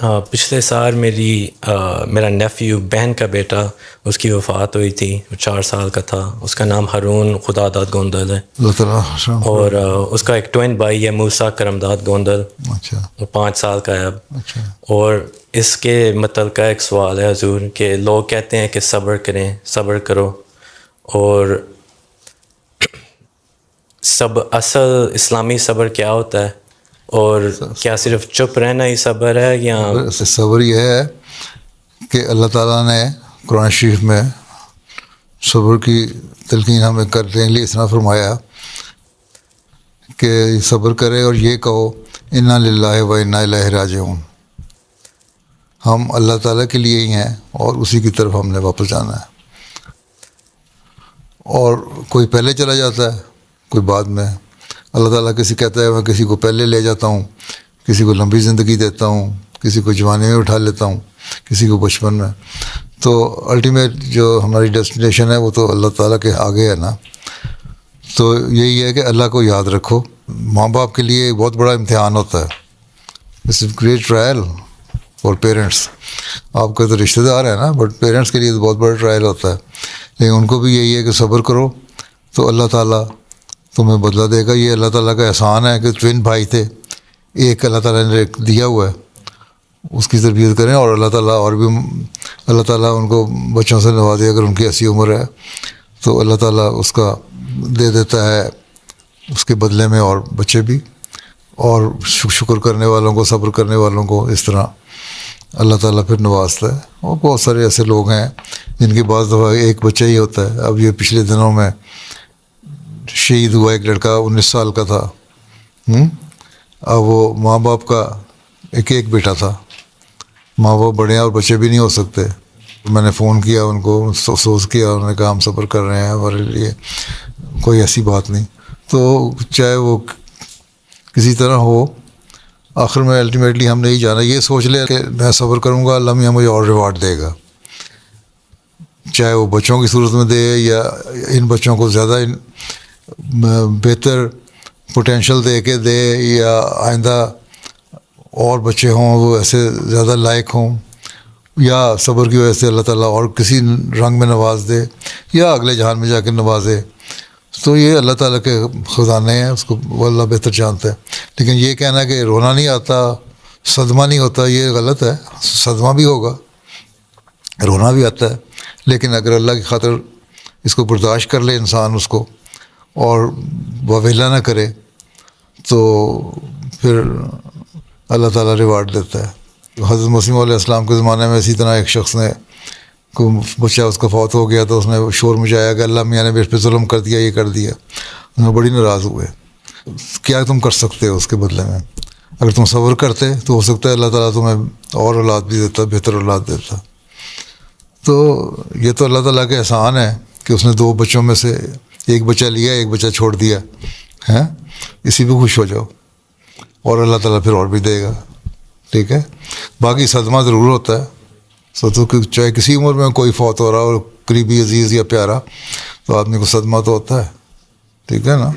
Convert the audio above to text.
پچھلے سال میرا نیفیو بہن کا بیٹا اس کی وفات ہوئی تھی. وہ 4 سال کا تھا. اس کا نام ہارون خدا داد گوندل ہے. اور اس کا ایک ٹوین بھائی ہے موسیٰ کرم داد گوندل. وہ 5 سال کا ہے اب. اور اس کے متعلقہ ایک سوال ہے حضور کہ لوگ کہتے ہیں کہ صبر کریں، صبر کرو، اور اصل اسلامی صبر کیا ہوتا ہے؟ اور کیا صرف چپ رہنا ہی صبر ہے یا صبر یہ ہے کہ اللہ تعالیٰ نے قرآن شریف میں صبر کی تلقین ہمیں کرنے کے لیے اس طرح فرمایا کہ صبر کرے اور یہ کہو انا للہ و انا الیہ راجعون. ہم اللہ تعالیٰ کے لیے ہی ہیں اور اسی کی طرف ہم نے واپس جانا ہے. اور کوئی پہلے چلا جاتا ہے، کوئی بعد میں. اللہ تعالیٰ کسی کہتا ہے میں کسی کو پہلے لے جاتا ہوں، کسی کو لمبی زندگی دیتا ہوں، کسی کو جوانی میں اٹھا لیتا ہوں، کسی کو بچپن میں. تو الٹیمیٹ جو ہماری ڈیسٹینیشن ہے وہ تو اللہ تعالیٰ کے آگے ہے نا. تو یہی ہے کہ اللہ کو یاد رکھو. ماں باپ کے لیے بہت بڑا امتحان ہوتا ہے. It's a great trial for parents. آپ کا تو رشتہ دار ہے نا، بٹ پیرنٹس کے لیے تو بہت بڑا ٹرائل ہوتا ہے. لیکن ان کو بھی یہی ہے کہ صبر کرو تو اللہ تعالیٰ تمہیں بدلہ دے گا. یہ اللہ تعالیٰ کا احسان ہے کہ ٹوین بھائی تھے، ایک اللہ تعالیٰ نے دیا ہوا ہے، اس کی تربیت کریں. اور اللہ تعالیٰ اور بھی اللہ تعالیٰ ان کو بچوں سے نوازے. اگر ان کی ایسی عمر ہے تو اللہ تعالیٰ اس کا دے دیتا ہے اس کے بدلے میں اور بچے بھی. اور شکر کرنے والوں کو، صبر کرنے والوں کو اس طرح اللہ تعالیٰ پھر نوازتا ہے. اور بہت سارے ایسے لوگ ہیں جن کے بعض دفعہ ایک بچہ ہی ہوتا ہے. اب یہ پچھلے دنوں میں شہید ہوا ایک لڑکا، 19 سال کا تھا. اب وہ ماں باپ کا ایک بیٹا تھا. ماں باپ بڑے ہیں اور بچے بھی نہیں ہو سکتے. میں نے فون کیا ان کو، افسوس کیا. انہوں نے کہا ہم صبر کر رہے ہیں، ہمارے لیے کوئی ایسی بات نہیں. تو چاہے وہ کسی طرح ہو، آخر میں الٹیمیٹلی ہم نے ہی جانا. یہ سوچ لے کہ میں صبر کروں گا، اللہ میاں مجھے اور ریوارڈ دے گا. چاہے وہ بچوں کی صورت میں دے یا ان بچوں کو زیادہ بہتر پوٹینشیل دے کے دے، یا آئندہ اور بچے ہوں وہ ایسے زیادہ لائق ہوں، یا صبر کی وجہ سے اللہ تعالیٰ اور کسی رنگ میں نواز دے، یا اگلے جہان میں جا کے نوازے. تو یہ اللہ تعالیٰ کے خزانے ہیں، اس کو وہ اللہ بہتر جانتا ہے. لیکن یہ کہنا کہ رونا نہیں آتا، صدمہ نہیں ہوتا، یہ غلط ہے. صدمہ بھی ہوگا، رونا بھی آتا ہے. لیکن اگر اللہ کی خاطر اس کو برداشت کر لے انسان اس کو، اور وویلا نہ کرے، تو پھر اللہ تعالیٰ ریوارڈ دیتا ہے. حضرت مسیح علیہ السلام کے زمانے میں اسی طرح ایک شخص نے، کوئی بچہ اس کا فوت ہو گیا تو اس نے شور مچایا کہ اللہ میاں نے میرے پہ ظلم کر دیا، یہ کر دیا. انہوں بڑی ناراض ہوئے. کیا تم کر سکتے ہو اس کے بدلے میں؟ اگر تم صبر کرتے تو ہو سکتا ہے اللہ تعالیٰ تمہیں اور اولاد بھی دیتا، بہتر اولاد دیتا. تو یہ تو اللہ تعالیٰ کا احسان ہے کہ اس نے 2 بچوں میں سے ایک بچہ لیا، ایک بچہ چھوڑ دیا ہے. اسی پہ خوش ہو جاؤ اور اللہ تعالیٰ پھر اور بھی دے گا. ٹھیک ہے. باقی صدمہ ضرور ہوتا ہے. سوچو کہ چاہے کسی عمر میں کوئی فوت ہو رہا ہو، قریبی عزیز یا پیارا، تو آدمی کو صدمہ تو ہوتا ہے. ٹھیک ہے نا.